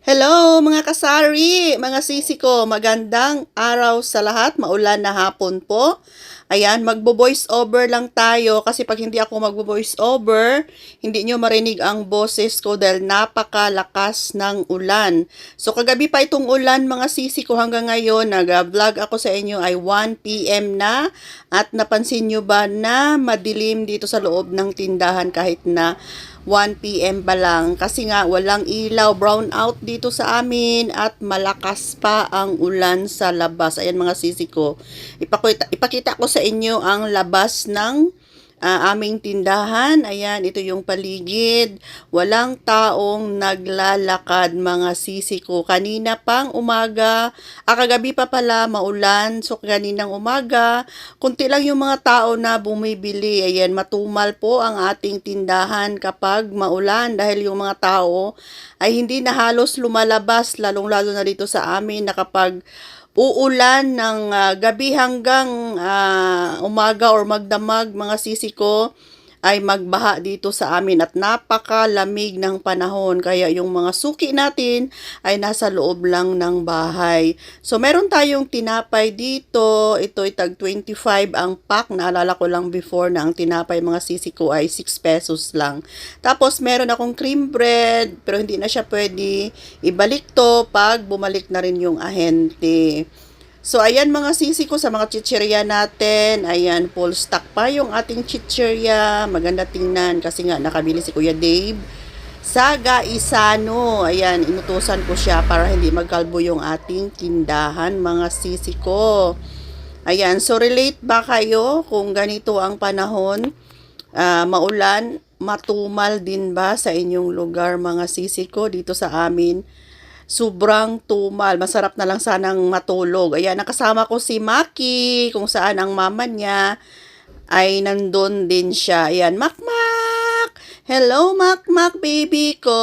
Hello mga kasari, mga sisi ko, magandang araw sa lahat, maulan na hapon po. Ayan, magbo-voice over lang tayo kasi pag hindi ako magbo-voice over, hindi nyo marinig ang boses ko dahil napakalakas ng ulan. So kagabi pa itong ulan mga sisi ko hanggang ngayon, nag-vlog ako sa inyo ay 1 PM na at napansin nyo ba na madilim dito sa loob ng tindahan kahit na 1 PM pa lang kasi nga walang ilaw, brown out dito sa amin at malakas pa ang ulan sa labas. Ayan mga sisi ko. Ipakita ko sa inyo ang labas ng aming tindahan. Ayan, ito yung paligid. Walang taong naglalakad mga sisi ko. Kanina pang umaga, kagabi pa pala maulan. So kaninang umaga, kunti lang yung mga tao na bumibili. Ayan, matumal po ang ating tindahan kapag maulan dahil yung mga tao ay hindi na halos lumalabas, lalong-lalo na dito sa amin na kapag uulan ng gabi hanggang umaga or magdamag mga sisi ko ay magbaha dito sa amin at napakalamig ng panahon kaya yung mga suki natin ay nasa loob lang ng bahay. So meron tayong tinapay dito, ito ay tag 25 ang pack, naalala ko lang before na ang tinapay mga sisi ko ay 6 pesos lang. Tapos meron akong cream bread pero hindi na siya pwede ibalik to pag bumalik na rin yung ahente. So, ayan mga sisi ko sa mga chichirya natin. Ayan, full stock pa yung ating chichirya. Maganda tingnan kasi nga nakabili si Kuya Dave sa Gaisano. Ayan, inutusan ko siya para hindi magkalbo yung ating tindahan mga sisi ko. Ayan, so relate ba kayo kung ganito ang panahon? Maulan, matumal din ba sa inyong lugar mga sisi ko dito sa amin? Sobrang tumal. Masarap na lang sanang matulog. Ayan, nakasama ko si Maki, kung saan ang mama niya ay nandun din siya. Ayan, Makmak! Hello, Makmak, baby ko!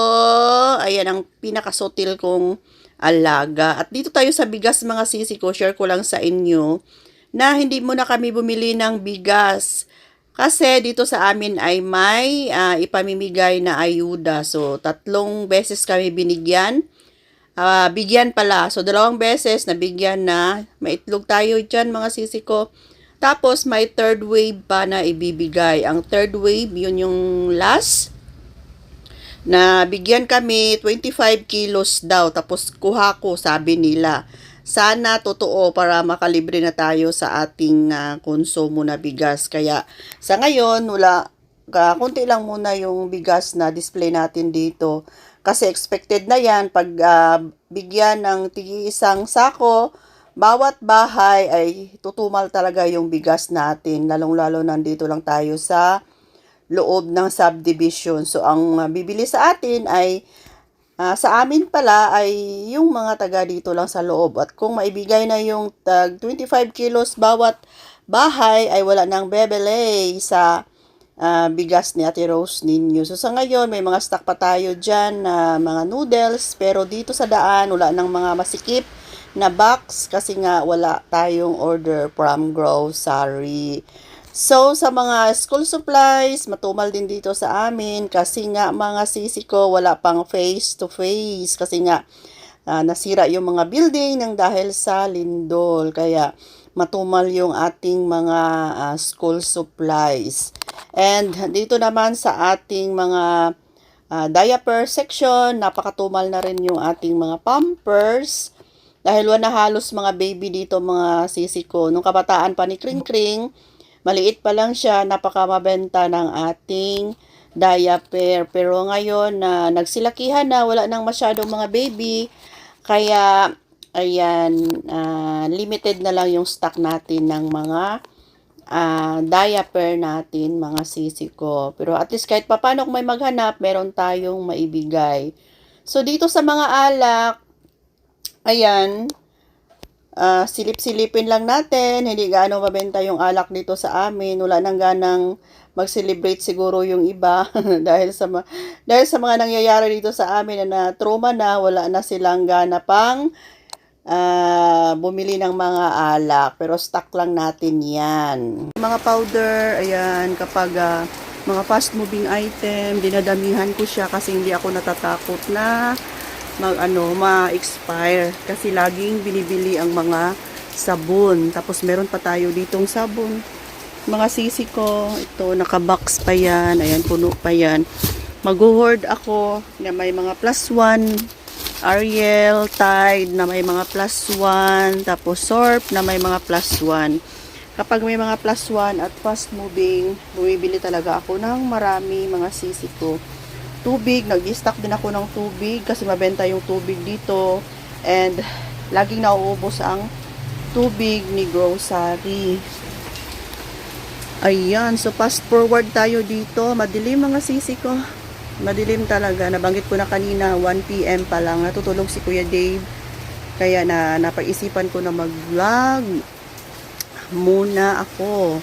Ayan, ang pinakasotil kong alaga. At dito tayo sa bigas, mga sisi ko. Share ko lang sa inyo na hindi muna kami bumili ng bigas. Kasi dito sa amin ay may ipamimigay na ayuda. So, 3 beses kami binigyan. Bigyan pala. So, 2 beses nabigyan na. May itlog tayo dyan, mga sisi ko. Tapos, may third wave pa na ibibigay. Ang third wave, yun yung last. Na bigyan kami 25 kilos daw. Tapos, kuha ko, sabi nila. Sana totoo para makalibre na tayo sa ating konsumo na bigas. Kaya, sa ngayon, wala. Kunti lang muna yung bigas na display natin dito. Kasi expected na yan, pag bigyan ng tig-isang sako, bawat bahay ay tutumal talaga yung bigas natin. Lalong-lalo nandito lang tayo sa loob ng subdivision. So, ang bibili sa atin ay, sa amin pala ay yung mga taga dito lang sa loob. At kung maibigay na yung tag 25 kilos bawat bahay, ay wala nang bebele sa bigas ni Ate Rose ninyo. So, sa ngayon, may mga stock pa tayo dyan na mga noodles. Pero dito sa daan, wala nang mga masikip na box kasi nga wala tayong order from grocery. So, sa mga school supplies, matumal din dito sa amin kasi nga mga sisi ko, wala pang face to face kasi nga nasira yung mga building ng dahil sa lindol. Kaya, matumal yung ating mga school supplies. And dito naman sa ating mga diaper section, napakatumal na rin yung ating mga pampers. Dahil wala halos mga baby dito mga sisi ko. Nung kabataan pa ni Kring Kring, maliit pa lang siya, napakamabenta ng ating diaper. Pero ngayon na nagsilakihan na, wala nang masyadong mga baby. Kaya, ayan, limited na lang yung stock natin ng mga diaper natin, mga sisi ko. Pero at least kahit papano kung may maghanap, meron tayong maibigay. So, dito sa mga alak, ayan, silip-silipin lang natin. Hindi gaano mabenta yung alak dito sa amin. Wala nang ganang mag-celebrate siguro yung iba dahil sa mga nangyayari dito sa amin na trauma na, wala na silang gana pang bumili ng mga alak. Pero stock lang natin yan. Mga powder, ayan, kapag mga fast moving item, dinadamihan ko siya kasi hindi ako natatakot na ma-expire kasi laging binibili ang mga sabon. Tapos meron pa tayo ditong sabon. Mga sisi ko, ito naka-box pa yan. Ayan, puno pa yan. Mag-hoard ako na may mga +1. Ariel, Tide na may mga +1. Tapos Sorb na may mga +1. Kapag may mga +1 at fast moving, bumibili talaga ako ng marami mga sisi ko. Tubig, nag-stock din ako ng tubig kasi mabenta yung tubig dito. And laging nauubos ang tubig ni grocery. Ayan, so fast forward tayo dito. Madilim mga sisi ko. Madilim talaga. Nabanggit ko na kanina, 1 PM pa lang. Natutulog si Kuya Dave. Kaya napag-isipan ko na mag-vlog muna ako.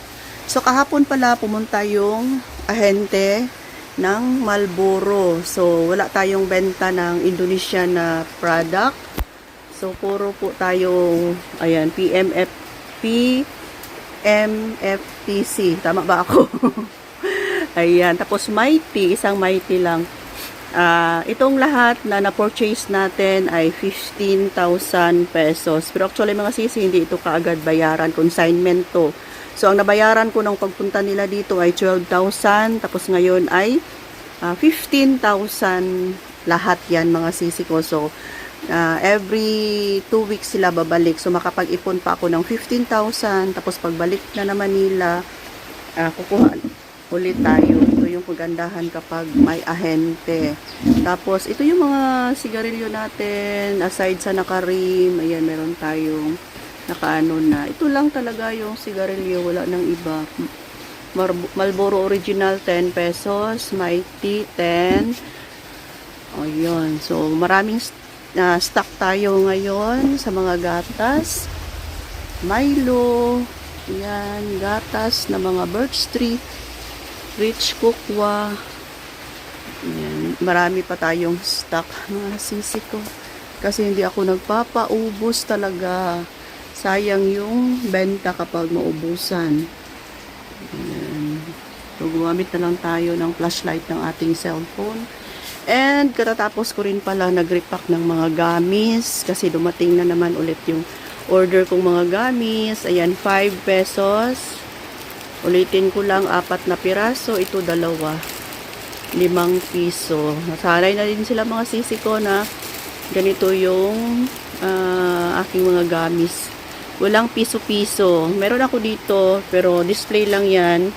So kahapon pala pumunta yung ahente ng Marlboro. So wala tayong benta ng Indonesian na product. So puro po tayong ayan, PMFTC. Tama ba ako? Ayan, tapos Mighty, isang Mighty lang. Itong lahat na na-purchase natin ay 15,000 pesos. Pero actually mga sisi, hindi ito kaagad bayaran, consignment to. So ang nabayaran ko nung pagpunta nila dito ay 12,000, tapos ngayon ay 15,000 lahat yan mga sisi ko. So every 2 weeks sila babalik. So makapag-ipon pa ako ng 15,000, tapos pagbalik na naman nila, kukuha ulit tayo. Ito yung pagandahan kapag may ahente. Tapos ito yung mga sigarilyo natin, aside sa nakarim. Ayan, meron tayong nakaano na. Ito lang talaga yung sigarilyo, wala nang iba. Marlboro Original 10 pesos, Mighty 10. Ayun, so maraming stock tayo ngayon sa mga gatas. Milo, yan, gatas na mga Birch Street, Rich Cocoa. Yan, marami pa tayong stock mga sisi ko. Kasi hindi ako nagpapaubos talaga. Sayang yung benta kapag maubusan. Yan. So, gumamit na lang tayo ng flashlight ng ating cellphone. And katatapos ko rin pala nag-repack ng mga gamis. Kasi dumating na naman ulit yung order kong mga gamis. Ayan, 5 pesos. Ulitin ko lang, 4 na piraso. Ito 2. 5 piso. Nasanay na din sila mga sisi ko na ganito yung aking mga gamis. Walang piso-piso. Meron ako dito, pero display lang yan.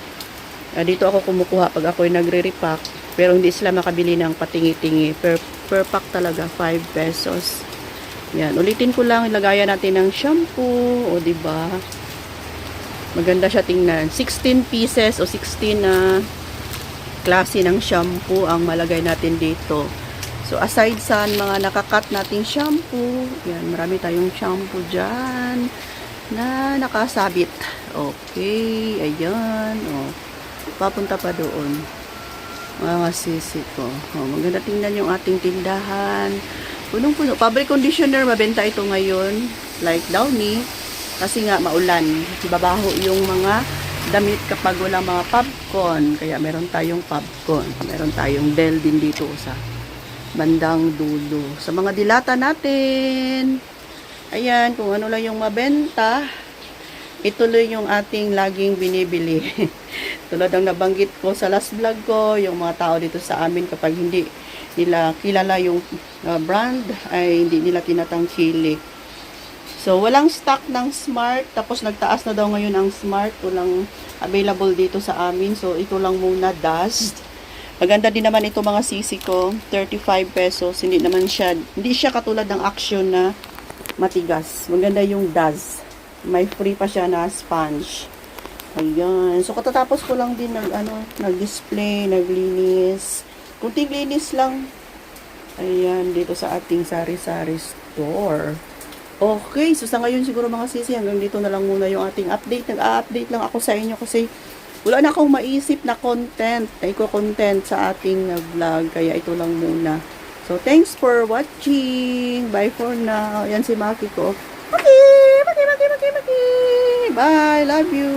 Dito ako kumukuha pag ako'y nagre-repack. Pero hindi sila makabili ng patingi-tingi. Per pack talaga, 5 pesos. Yan. Ulitin ko lang, ilagayan natin ng shampoo. O, diba? Maganda siya tingnan. 16 pieces o 16 na klase ng shampoo ang malagay natin dito. So, aside sa mga nakakat nating shampoo, yan, marami tayong shampoo dyan na nakasabit. Okay, ayan. O, papunta pa doon. Mga sisi ko. O, maganda tingnan yung ating tindahan. Punong-puno. Fabric conditioner, mabenta ito ngayon. Like Downy. Kasi nga maulan, babaho yung mga damit kapag walang mga popcorn. Kaya meron tayong popcorn. Meron tayong Del din dito sa bandang dulo. Sa mga dilata natin, ayan, kung ano lang yung mabenta, ituloy yung ating laging binibili. Tulad ng nabanggit ko sa last vlog ko, yung mga tao dito sa amin kapag hindi nila kilala yung brand, ay hindi nila tinatangkilik. So, walang stock ng Smart. Tapos, nagtaas na daw ngayon ang Smart. Walang available dito sa amin. So, ito lang muna, Dust. Maganda din naman ito mga sisi ko. 35 pesos. Hindi siya katulad ng Action na matigas. Maganda yung Dust. May free pa siya na sponge. Ayan. So, katatapos ko lang din nag-display, naglinis. Kunting linis lang. Ayan, dito sa ating sari-sari store. Okay, so sa ngayon siguro mga sisi, hanggang dito na lang muna yung ating update. Nag-a-update lang ako sa inyo kasi wala na akong maisip na content, na iko-content sa ating vlog. Kaya ito lang muna. So, thanks for watching. Bye for now. Yan si Maki ko. Maki! Bye! Love you!